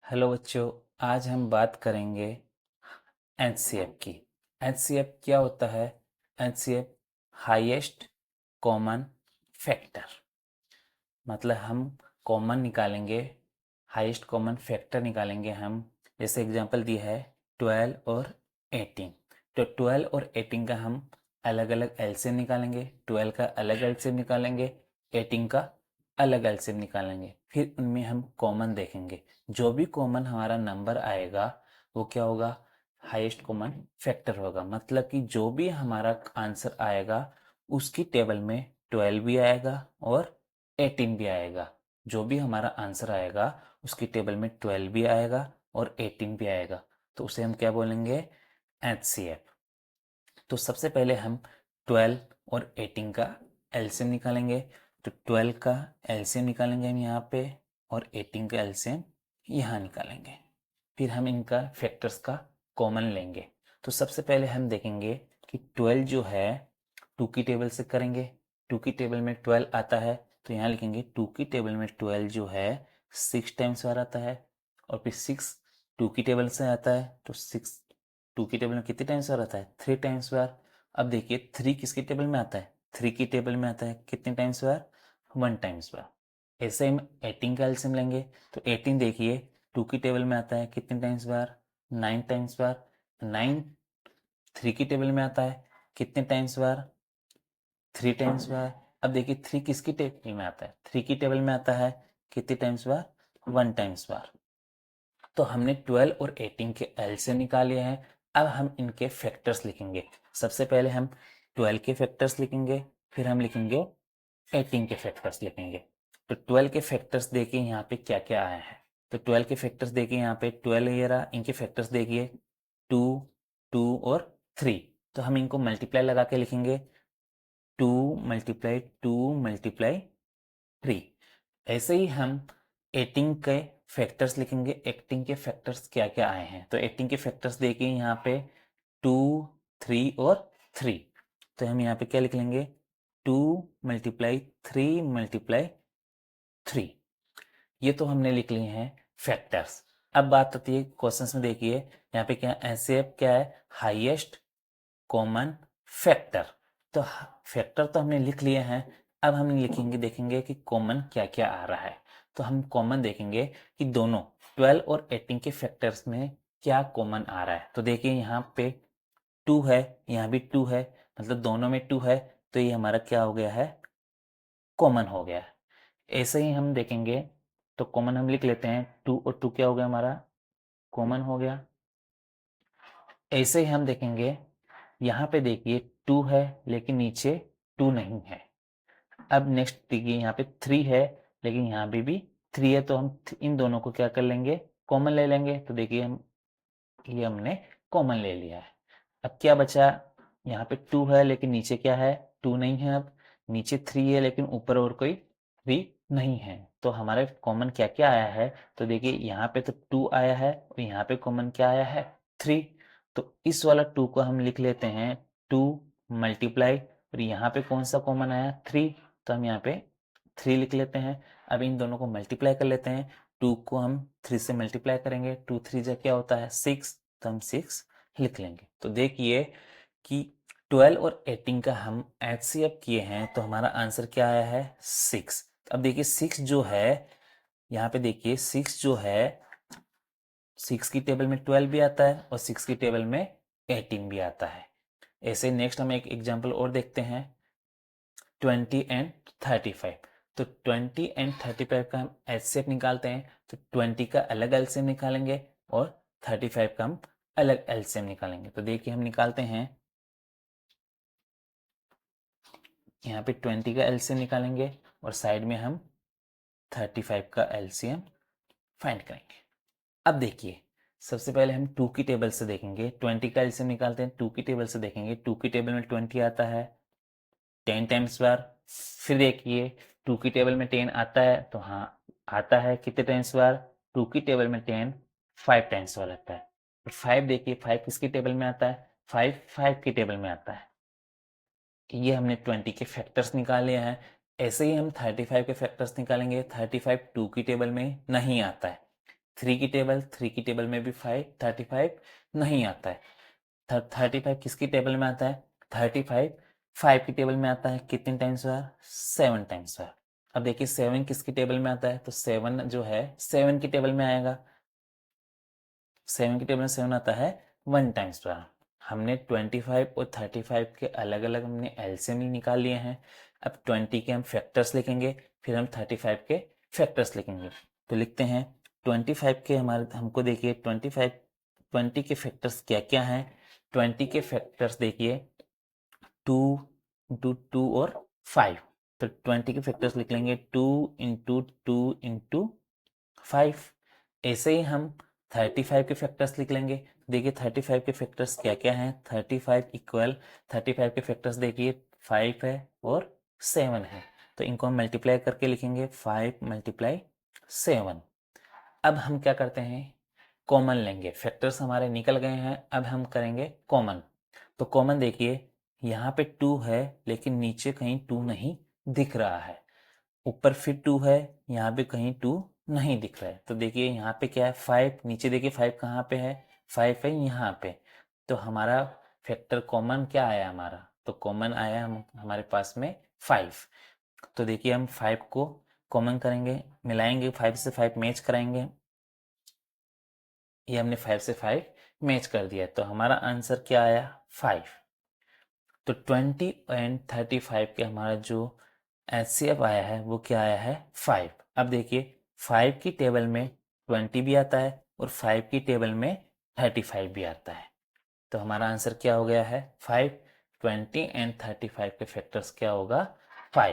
Hello बच्चों, आज हम बात करेंगे एचसीएफ की। एचसीएफ क्या होता है? एचसीएफ हाईएस्ट कॉमन फैक्टर, मतलब हम कॉमन निकालेंगे, हाईएस्ट कॉमन फैक्टर निकालेंगे हम। जैसे एग्जांपल दिया है 12 और 18, तो 12 और 18 का हम अलग अलग एलसीएम निकालेंगे। 12 का अलग एलसीएम निकालेंगे, 18 का अलग एलसीएम निकालेंगे, फिर उनमें हम कॉमन देखेंगे। जो भी कॉमन हमारा नंबर आएगा वो क्या होगा? हाईएस्ट कॉमन फैक्टर होगा। मतलब कि जो भी हमारा आंसर आएगा उसकी टेबल में 12 भी आएगा और 18 भी आएगा। जो भी हमारा आंसर आएगा उसकी टेबल में 12 भी आएगा और 18 भी आएगा, तो उसे हम क्या बोलेंगे? एचसीएफ। तो सबसे पहले हम 12 और 18 का एलसीएम निकालेंगे। तो 12 का एलसीएम निकालेंगे हम यहाँ पे, और 18 का एलसीएम यहाँ निकालेंगे। फिर हम इनका फैक्टर्स का कॉमन लेंगे। तो सबसे पहले हम देखेंगे कि 12 जो है 2 की टेबल से करेंगे। 2 की टेबल में 12 आता है, तो यहाँ लिखेंगे 2 की टेबल में 12 जो है 6 टाइम्स बार आता है। और फिर 6 2 की टेबल से आता है, तो 6 2 की टेबल में कितने टाइम्स बार आता है? 3 टाइम्स बार। अब देखिए 3 किसकी टेबल में आता है? 3 की टेबल में आता है कितने टाइम्स बार? 1 टाइम्स बार। ऐसे हम 18 का एलसीएम लेंगे। तो 18 देखिए 2 की टेबल में आता है कितने टाइम्स बार? 9 टाइम्स बार। 9 3 की टेबल में आता है कितने टाइम्स बार? 3 टाइम्स बार। अब देखिए 3 किसकी टेबल में आता है? 3 की टेबल में आता है कितने टाइम्स बार? 1 टाइम्स बार। तो हमने 12 और 18 के एलसीएम निकाल लिए हैं। अब हम इनके फैक्टर्स लिखेंगे। सबसे पहले हम 12 के फैक्टर्स लिखेंगे, फिर हम लिखेंगे 18 के फैक्टर्स लिखेंगे। तो 12 के फैक्टर्स देखिए यहाँ पे क्या क्या आया है। तो 12 के फैक्टर्स देखिए यहाँ पे 12 ये रहा, इनके फैक्टर्स देखिए 2 2 और 3। तो हम इनको मल्टीप्लाई लगा के लिखेंगे 2 मल्टीप्लाई 2 मल्टीप्लाई 3। ऐसे ही हम 18 के फैक्टर्स लिखेंगे। 18 के फैक्टर्स क्या क्या आए हैं? तो 18 के फैक्टर्स देखिए यहाँ पे 2 3 और 3। तो हम यहाँ पे क्या लिख लेंगे? 2 मल्टीप्लाई 3 मल्टीप्लाई 3। ये तो हमने लिख लिए हैं फैक्टर्स। अब बात आती है क्वेश्चंस में, देखिए यहाँ पे क्या एचसीएफ क्या है? Highest common factor. तो फैक्टर तो हमने लिख लिए हैं। अब हम लिखेंगे, देखेंगे कि कॉमन क्या क्या आ रहा है। तो हम कॉमन देखेंगे कि दोनों 12 और 18 के फैक्टर्स में क्या कॉमन आ रहा है। तो देखिए यहाँ पे 2 है, यहाँ भी 2 है, मतलब दोनों में 2 है, तो ये हमारा क्या हो गया है? कॉमन हो गया है। ऐसे ही हम देखेंगे, तो कॉमन हम लिख लेते हैं 2 और 2 क्या हो गया हमारा? कॉमन हो गया। ऐसे ही हम देखेंगे, यहाँ पे देखिए 2 है लेकिन नीचे 2 नहीं है। अब नेक्स्ट देखिए यहाँ पे 3 है लेकिन यहाँ पे भी 3 है, तो हम इन दोनों को क्या कर लेंगे? कॉमन ले लेंगे। तो देखिए हम ये हमने कॉमन ले लिया है। अब क्या बचा? यहाँ पे 2 है लेकिन नीचे क्या है? 2 नहीं है। अब नीचे 3 है लेकिन ऊपर और कोई 3 नहीं है। तो हमारे कॉमन क्या क्या आया है? तो देखिए यहाँ पे तो 2 आया है और यहाँ पे कॉमन क्या आया है? 3। तो इस वाला 2 को हम लिख लेते हैं 2 मल्टीप्लाई, और यहाँ पे कौन सा कॉमन आया? 3। तो हम यहाँ पे 3 लिख लेते हैं। अब इन दोनों को मल्टीप्लाई कर लेते हैं। 2 को हम 3 से मल्टीप्लाई करेंगे, 2 3 जा क्या होता है? 6। तो हम 6 लिख लेंगे। तो देखिए कि 12 और 18 का हम एचसीएफ किए हैं, तो हमारा आंसर क्या आया है? 6। अब देखिए 6 जो है, यहाँ पे देखिए 6 जो है 6 की टेबल में 12 भी आता है और 6 की टेबल में 18 भी आता है। ऐसे नेक्स्ट हम एक एग्जांपल और देखते हैं, 20 एंड 35। तो 20 एंड 35 का हम एचसीएफ निकालते हैं। तो 20 का अलग एलसीएम निकालेंगे और 35 का हम अलग एलसीएम निकालेंगे। तो देखिए हम निकालते हैं, यहाँ पे 20 का एलसीएम निकालेंगे और साइड में हम 35 का एलसीएम फाइंड करेंगे। अब देखिए सबसे पहले हम 2 की टेबल से देखेंगे, 20 का एलसीएम निकालते हैं। 2 की टेबल से देखेंगे, 2 की टेबल में 20 आता है 10 टाइम्स बार। फिर देखिए 2 की टेबल में 10 आता है, तो हाँ आता है कितने टाइम्स बार? 2 की टेबल में 10 5 टाइम्स बार आता है। और 5 देखिए 5 किसकी टेबल में आता है? 5 5 की टेबल में आता है। ये हमने 20 के फैक्टर्स निकाले हैं। ऐसे ही हम 35 के फैक्टर्स निकालेंगे। 35 2 की टेबल में नहीं आता है। 3 की टेबल में भी 35 नहीं आता है। 35 किसकी टेबल में आता है? 35 5 की टेबल में आता है। कितने टाइम्स हुआ? 7 टाइम्स हुआ। अब देखिए 7 किसकी टेबल में आता है? तो 7 जो है 7 की टेबल में आएगा। 7 की टेबल में 7 आता है 1 टाइम्स पर। हमने 25 और 35 के अलग अलग हमने एलसीएम निकाल लिए हैं। अब 20 के हम फैक्टर्स लिखेंगे, फिर हम 35 के फैक्टर्स लिखेंगे। तो लिखते हैं 25 के हमारे, हमको देखिए 20 के फैक्टर्स क्या क्या हैं। 20 के फैक्टर्स देखिए 2 इंटू 2 और 5। तो 20 के फैक्टर्स लिख लेंगे 2 इंटू 2 इंटू 5। ऐसे ही हम 35 के फैक्टर्स लिख लेंगे। देखिए 35 के फैक्टर्स क्या क्या हैं। 35 इक्वल 35 के फैक्टर्स देखिए 5 है और 7 है। तो इनको हम मल्टीप्लाई करके लिखेंगे 5 मल्टीप्लाई 7। अब हम क्या करते हैं, कॉमन लेंगे। फैक्टर्स हमारे निकल गए हैं, अब हम करेंगे कॉमन। तो कॉमन देखिए यहाँ पे 2 है लेकिन नीचे कहीं 2 नहीं दिख रहा है। ऊपर फिर 2 है, यहाँ पे कहीं 2 नहीं दिख रहा है। तो देखिए यहाँ पे क्या है 5, नीचे देखिए 5 कहाँ पे है? 5 है यहाँ पे। तो हमारा फैक्टर कॉमन क्या आया हमारा? तो कॉमन आया हमारे पास में 5। तो देखिए हम 5 को कॉमन करेंगे, मिलाएंगे, 5 से 5 मैच कराएंगे। ये हमने 5 से 5 मैच कर दिया, तो हमारा आंसर क्या आया? 5। तो 20 एंड 35 के हमारा जो एचसीएफ आया है वो क्या आया है? 5। अब देखिए 5 की टेबल में 20 भी आता है और 5 की टेबल में 35 भी आता है। तो हमारा आंसर क्या हो गया है? 5। 20 एंड 35 के फैक्टर्स क्या होगा? 5।